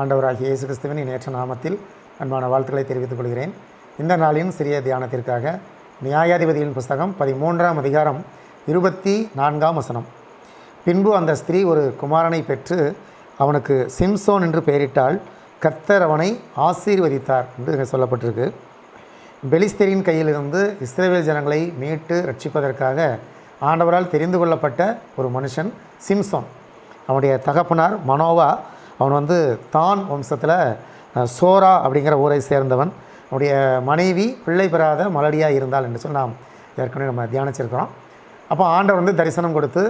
ஆண்டவராகிய இயேசு கிறிஸ்துவின் நேற்ற நாமத்தில் அன்பான வாழ்த்துக்களை தெரிவித்துக் கொள்கிறேன். இந்த நாளின் சிறிய தியானத்திற்காக நியாயாதிபதியின் புஸ்தகம் 13ஆம் அதிகாரம் 24ஆம் வசனம். பின்பு அந்த ஸ்திரீ ஒரு குமாரனை பெற்று அவனுக்கு சிம்சோன் என்று பெயரிட்டால் கர்த்தர் அவனை ஆசீர்வதித்தார் என்று சொல்லப்பட்டிருக்கு. பெலிஸ்தரின் கையிலிருந்து இஸ்ரவேல் ஜனங்களை மீட்டு ரட்சிப்பதற்காக ஆண்டவரால் தெரிந்து கொள்ளப்பட்ட ஒரு மனுஷன் சிம்சோன். அவனுடைய தகப்பனார் மனோவா. அவன் தான் வம்சத்தில் சோரா அப்படிங்கிற ஊரை சேர்ந்தவன். அவனுடைய மனைவி பிள்ளை பெறாத மலடியாக இருந்தாள் என்று சொல்லி நாம் ஏற்கனவே நம்ம தியானிச்சிருக்கிறோம். அப்போ ஆண்டவர் தரிசனம் கொடுத்து,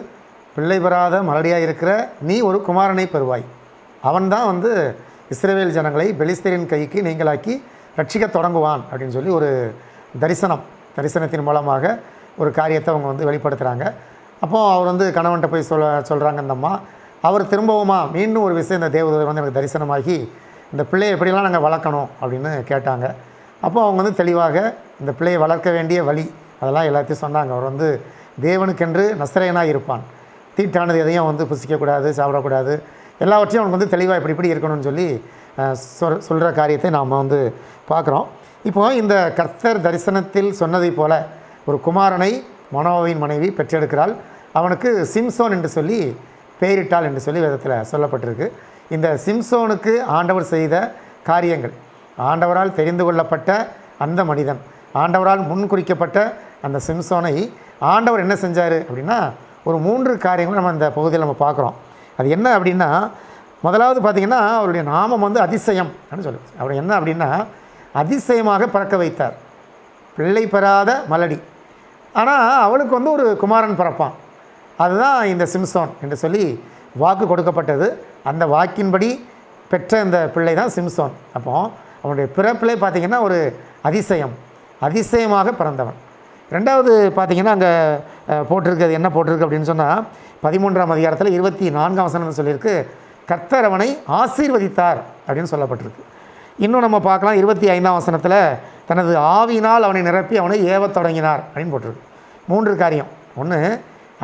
பிள்ளை பெறாத மலடியாக இருக்கிற நீ ஒரு குமாரனை பெறுவாய், அவன்தான் இஸ்ரவேல் ஜனங்களை பெலிஸ்தரின் கைக்கு நீங்களாக்கி ரட்சிக்க தொடங்குவான் அப்படின்னு சொல்லி ஒரு தரிசனத்தின் மூலமாக ஒரு காரியத்தை அவங்க வெளிப்படுத்துகிறாங்க. அப்போது அவர் கணவன்கிட்ட போய் சொல்கிறாங்க இந்த அம்மா. அவர் திரும்பவுமா மீண்டும் ஒரு விஷயம் இந்த தேவதூதர் எனக்கு தரிசனமாகி இந்த பிள்ளையை எப்படிலாம் நாங்கள் வளர்க்கணும் அப்படின்னு கேட்டாங்க. அப்போ அவங்க தெளிவாக இந்த பிள்ளையை வளர்க்க வேண்டிய வழி அதெல்லாம் எல்லாத்தையும் சொன்னாங்க. அவர் தேவனுக்கென்று நசரேயனாக இருப்பான், தீட்டானது எதையும் புசிக்கக்கூடாது, சாப்பிடக்கூடாது, எல்லாவற்றையும் அவனுக்கு தெளிவாக இப்படி இருக்கணும்னு சொல்லி சொல்கிற காரியத்தை நாம் பார்க்குறோம். இப்போது இந்த கர்த்தர் தரிசனத்தில் சொன்னதை போல் ஒரு குமாரனை மனோவின் மனைவி பெற்றெடுக்கிறாள். அவனுக்கு சிம்சோன் என்று சொல்லி பெயரிட்டாள் என்று சொல்லி வேதத்தில் சொல்லப்பட்டிருக்கு. இந்த சிம்சோனுக்கு ஆண்டவர் செய்த காரியங்கள், ஆண்டவரால் தெரிந்து கொள்ளப்பட்ட அந்த மனிதன், ஆண்டவரால் முன்குறிக்கப்பட்ட அந்த சிம்சோனை ஆண்டவர் என்ன செஞ்சார் அப்படின்னா ஒரு 3 காரியங்கள் நம்ம இந்த பகுதியில் நம்ம பார்க்குறோம். அது என்ன அப்படின்னா, முதலாவது பார்த்திங்கன்னா அவருடைய நாமம் அதிசயம் அப்படின்னு சொல்லு. அவர் என்ன அப்படின்னா அதிசயமாக பிறக்க வைத்தார். பிள்ளை பெறாத மலடி, ஆனால் அவளுக்கு ஒரு குமாரன் பிறப்பான், அதுதான் இந்த சிம்சோன் என்று சொல்லி வாக்கு கொடுக்கப்பட்டது. அந்த வாக்கின்படி பெற்ற இந்த பிள்ளை தான் சிம்சோன். அப்போது அவனுடைய பிறப்பிலே பார்த்திங்கன்னா ஒரு அதிசயமாக பிறந்தவன். ரெண்டாவது பார்த்திங்கன்னா அங்கே போட்டிருக்கு, என்ன போட்டிருக்கு அப்படின்னு சொன்னால் 13ஆம் அதிகாரத்தில் 24ஆம் வசனம் சொல்லியிருக்கு, கர்த்தர் அவனை ஆசீர்வதித்தார் அப்படின்னு சொல்லப்பட்டிருக்கு. இன்னும் நம்ம பார்க்கலாம் 25ஆம் வசனத்தில் தனது ஆவியினால் அவனை நிரப்பி அவனை ஏவத் தொடங்கினார் அப்படின்னு போட்டிருக்கு. 3 காரியம். ஒன்று,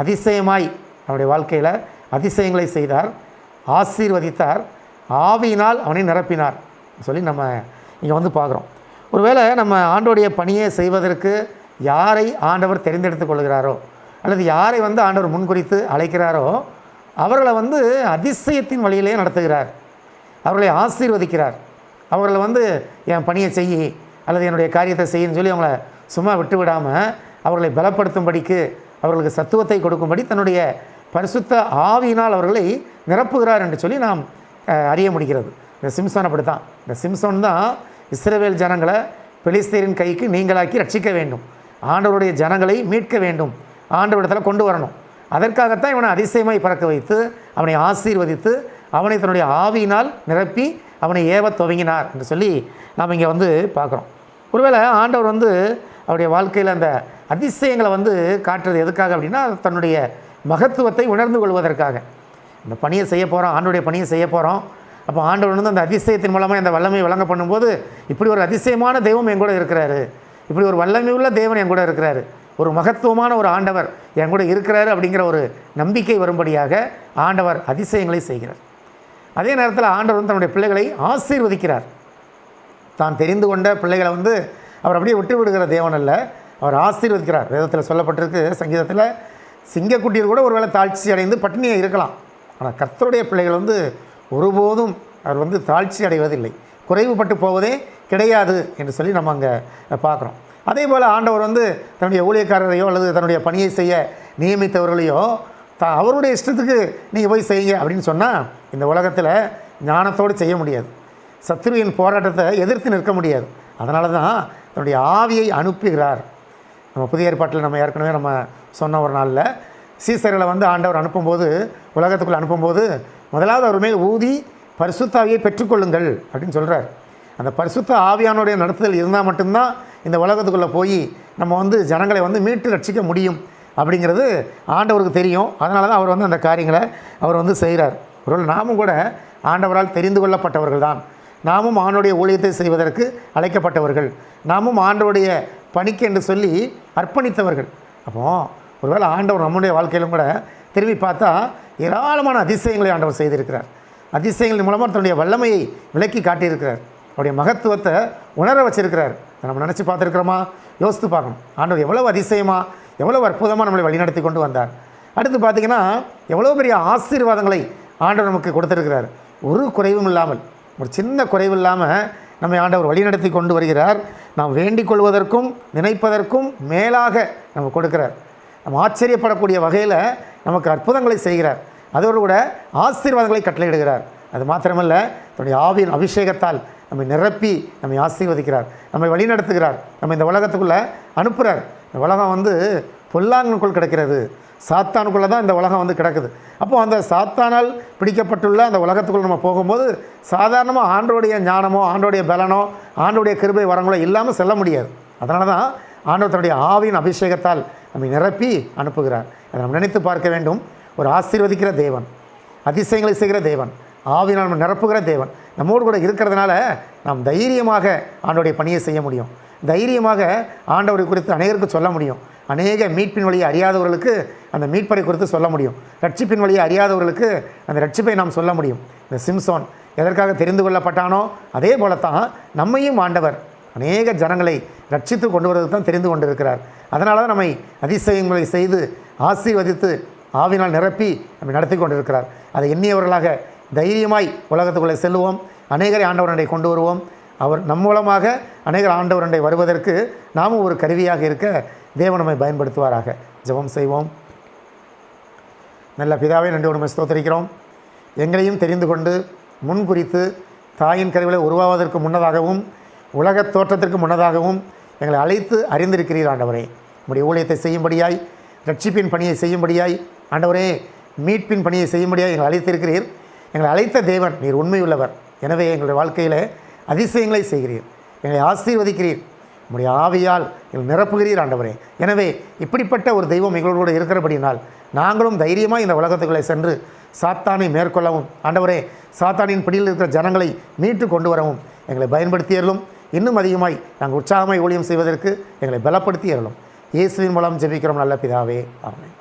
அதிசயமாய் அவனுடைய வாழ்க்கையில் அதிசயங்களை செய்தார், ஆசீர்வதித்தார், ஆவியினால் அவனை நிரப்பினார் சொல்லி நம்ம இங்கே பார்க்குறோம். ஒருவேளை நம்ம ஆண்டவருடைய பணியை செய்வதற்கு யாரை ஆண்டவர் தெரிந்தெடுத்து கொள்கிறாரோ அல்லது யாரை ஆண்டவர் முன்குறித்து அழைக்கிறாரோ அவர்களை அதிசயத்தின் வழியிலே நடத்துகிறார், அவர்களை ஆசீர்வதிக்கிறார். அவர்களை என் பணியை செய்யி அல்லது என்னுடைய காரியத்தை செய்யுன்னு சொல்லி அவங்கள சும்மா விட்டு விடாமல் அவர்களை பலப்படுத்தும்படிக்கு, அவர்களுக்கு சத்துவத்தை கொடுக்கும்படி தன்னுடைய பரிசுத்த ஆவியினால் அவர்களை நிரப்புகிறார் என்று சொல்லி நாம் அறிய முடிகிறது. இந்த சிம்சோன் அப்படித்தான். இந்த சிம்சோன் தான் இஸ்ரவேல் ஜனங்களை பெலிஸ்தரின் கைக்கு நீங்களாக்கி ரட்சிக்க வேண்டும், ஆண்டவருடைய ஜனங்களை மீட்க வேண்டும், ஆண்டவரிடத்தில் கொண்டு வரணும். அதற்காகத்தான் இவனை அதிசயமாய் பறக்க வைத்து அவனை ஆசீர்வதித்து அவனை தன்னுடைய ஆவியினால் நிரப்பி அவனை ஏவத் துவங்கினார் என்று சொல்லி நாம் இங்கே பார்க்குறோம். ஒருவேளை ஆண்டவர் அவருடைய வாழ்க்கையில் அந்த அதிசயங்களை காட்டுறது எதுக்காக அப்படின்னா தன்னுடைய மகத்துவத்தை உணர்ந்து கொள்வதற்காக. இந்த பணியை செய்ய போகிறோம், ஆண்டவருடைய பணியை செய்ய போகிறோம். அப்போ ஆண்டவர் அந்த அதிசயத்தின் மூலமாக அந்த வல்லமை வழங்க பண்ணும்போது இப்படி ஒரு அதிசயமான தெய்வம் என் கூட இருக்கிறாரு, இப்படி ஒரு வல்லமை உள்ள தேவன் என் கூட இருக்கிறாரு, ஒரு மகத்துவமான ஒரு ஆண்டவர் என் கூட இருக்கிறாரு அப்படிங்கிற ஒரு நம்பிக்கை வரும்படியாக ஆண்டவர் அதிசயங்களை செய்கிறார். அதே நேரத்தில் ஆண்டவர் தன்னுடைய பிள்ளைகளை ஆசீர்வதிக்கிறார். தான் தெரிந்து கொண்ட பிள்ளைகளை அவர் அப்படியே விட்டு விடுகிற தேவன் அல்ல, அவர் ஆசீர்வதிக்கிறார். வேதத்தில் சொல்லப்பட்டிருக்கு, சங்கீதத்தில் சிங்கக்குட்டியில் கூட ஒருவேளை தாழ்ச்சி அடைந்து பட்டினியாக இருக்கலாம், ஆனால் கர்த்தருடைய பிள்ளைகள் ஒருபோதும் அவர் தாழ்ச்சி அடைவதில்லை, குறைவுபட்டு போவதே கிடையாது என்று சொல்லி நம்ம அங்கே பார்க்குறோம். அதே போல் ஆண்டவர் தன்னுடைய ஊழியக்காரரையோ அல்லது தன்னுடைய பணியை செய்ய நியமித்தவர்களையோ அவருடைய இஷ்டத்துக்கு நீங்கள் போய் செய்யுங்க அப்படின்னு சொன்னால் இந்த உலகத்தில் ஞானத்தோடு செய்ய முடியாது, சத்துருவின் போராட்டத்தை எதிர்த்து நிற்க முடியாது. அதனால தான் தன்னுடைய ஆவியை அனுப்புகிறார். நம்ம புதிய ஏற்பாட்டில் நம்ம ஏற்கனவே நம்ம சொன்ன ஒரு நாளில் சீசர்களை ஆண்டவர் அனுப்பும்போது, உலகத்துக்குள்ளே அனுப்பும்போது முதலாவது அவர் மேல் ஊதி பரிசுத்த ஆவியை பெற்றுக்கொள்ளுங்கள் அப்படின்னு சொல்கிறார். அந்த பரிசுத்த ஆவியானுடைய நடத்துதல் இருந்தால் மட்டும்தான் இந்த உலகத்துக்குள்ளே போய் நம்ம ஜனங்களை மீட்டு ரட்சிக்க முடியும் அப்படிங்கிறது ஆண்டவருக்கு தெரியும். அதனால தான் அவர் அந்த காரியங்களை அவர் செய்கிறார். ஒரு நாமும் கூட ஆண்டவரால் தெரிந்து கொள்ளப்பட்டவர்கள் தான், நாமும் ஆண்டவருடைய ஊழியத்தை செய்வதற்கு அழைக்கப்பட்டவர்கள், நாமும் ஆண்டவருடைய பணிக்கு என்று சொல்லி அர்ப்பணித்தவர்கள். அப்போது ஒருவேளை ஆண்டவர் நம்முடைய வாழ்க்கையிலும் கூட திரும்பி பார்த்தா ஏராளமான அதிசயங்களை ஆண்டவர் செய்திருக்கிறார். அதிசயங்கள் மூலமாக தன்னுடைய வல்லமையை விளக்கி காட்டியிருக்கிறார். அவருடைய மகத்துவத்தை உணர வச்சிருக்கிறார். நம்ம நினச்சி பார்த்துருக்கிறோமா? யோசித்து பார்க்கணும். ஆண்டவர் எவ்வளவு அதிசயமாக, எவ்வளவு அற்புதமாக நம்மளை வழிநடத்தி கொண்டு வந்தார். அடுத்து பார்த்திங்கன்னா எவ்வளோ பெரிய ஆசீர்வாதங்களை ஆண்டவர் நமக்கு கொடுத்துருக்கிறார். ஒரு குறைவும் இல்லாமல், ஒரு சின்ன குறைவு இல்லாமல் நம்மை ஆண்டவர் வழிநடத்தி கொண்டு வருகிறார். நாம் வேண்டிக் கொள்வதற்கும் நினைப்பதற்கும் மேலாக நம்ம கொடுக்கிறார். நம்ம ஆச்சரியப்படக்கூடிய வகையில் நமக்கு அற்புதங்களை செய்கிறார். அதோடு கூட ஆசீர்வாதங்களை கட்டளையிடுகிறார். அது மாத்திரமல்ல, தன்னுடைய ஆவியின் அபிஷேகத்தால் நம்மை நிரப்பி நம்மை ஆசீர்வதிக்கிறார், நம்மை வழிநடத்துகிறார், நம்ம இந்த உலகத்துக்குள்ளே அனுப்புகிறார். இந்த உலகம் பொல்லாங்கனுக்குள் கிடக்கிறது, சாத்தானுக்குள்ளே தான் இந்த உலகம் கிடக்குது. அப்போது அந்த சாத்தானால் பிடிக்கப்பட்டுள்ள அந்த உலகத்துக்குள் நம்ம போகும்போது சாதாரணமாக ஆண்டோடைய ஞானமோ ஆண்டோடைய பலனோ ஆண்டோடைய கிருபை வரங்களோ இல்லாமல் செல்ல முடியாது. அதனால தான் ஆண்டவர் தன்னுடைய ஆவியின் அபிஷேகத்தால் நம்மை நிரப்பி அனுப்புகிறார். அதை நம்ம நினைத்து பார்க்க வேண்டும். ஒரு ஆசீர்வதிக்கிற தேவன், அதிசயங்களை செய்கிற தேவன், ஆவியினால் நம்ம நிரப்புகிற தேவன் நம்மோடு கூட இருக்கிறதுனால நாம் தைரியமாக ஆண்டோடைய பணியை செய்ய முடியும். தைரியமாக ஆண்டவரை குறித்து அநேகருக்கு சொல்ல முடியும். அநேக மீட்பின் வழியை அறியாதவர்களுக்கு அந்த மீட்பரை குறித்து சொல்ல முடியும். ரட்சிப்பின் வழியை அறியாதவர்களுக்கு அந்த ரட்சிப்பை நாம் சொல்ல முடியும். இந்த சிம்சோன் எதற்காக தெரிந்து கொள்ளப்பட்டானோ அதே போலத்தான் நம்மையும் ஆண்டவர் அநேக ஜனங்களை ரட்சித்து கொண்டு வருவதற்கு தான் தெரிந்து கொண்டிருக்கிறார். அதனால தான் நம்மை அதிசயங்களை செய்து ஆசீர்வதித்து ஆவினால் நிரப்பி நம்மை நடத்தி கொண்டிருக்கிறார். அதை எண்ணியவர்களாக தைரியமாய் உலகத்துக்குள்ளே செல்லுவோம். அநேகரை ஆண்டவரண்டை கொண்டு வருவோம். அவர் நம் மூலமாக அநேகர் ஆண்டவரண்டை வருவதற்கு நாமும் ஒரு கருவியாக இருக்க தேவன் நம்மை பயன்படுத்துவாராக. ஜெபம் செய்வோம். நல்ல பிதாவே, நன்றி உம்மை ஸ்தோத்திரிக்கிறோம். எங்களையும் தெரிந்து கொண்டு முன்குறித்து தாயின் கருவிலே உருவாவதற்கு முன்னதாகவும் உலகத் தோற்றத்திற்கு முன்னதாகவும் எங்களை அழைத்து அறிந்திருக்கிறீர் ஆண்டவரே. நம்முடைய ஊழியத்தை செய்யும்படியாய், ரட்சிப்பின் பணியை செய்யும்படியாய், ஆண்டவரே மீட்பின் பணியை செய்யும்படியாய் எங்களை அழைத்திருக்கிறீர். எங்களை அழைத்த தேவன் நீர் உண்மையுள்ளவர். எனவே எங்களுடைய வாழ்க்கையில் அதிசயங்களை செய்கிறீர், எங்களை ஆசீர்வதிக்கிறீர், நம்முடைய ஆவியால் எங்கள் நிரப்புகிறீர் ஆண்டவரே. எனவே இப்படிப்பட்ட ஒரு தெய்வம் எங்களோடு இருக்கிறபடினால் நாங்களும் தைரியமாக இந்த உலகத்துக்குள்ளே சென்று சாத்தானை மேற்கொள்ளவும், ஆண்டவரே சாத்தானின் பிடியில் இருக்கிற ஜனங்களை மீட்டு கொண்டு வரவும் எங்களை பயன்படுத்தியறலும். இன்னும் அதிகமாய் நாங்கள் உற்சாகமாய் ஊழியம் செய்வதற்கு எங்களை பலப்படுத்தியறலும். இயேசுவின் மூலம் ஜெபிக்கிறோம் நல்ல பிதாவே, ஆமென்.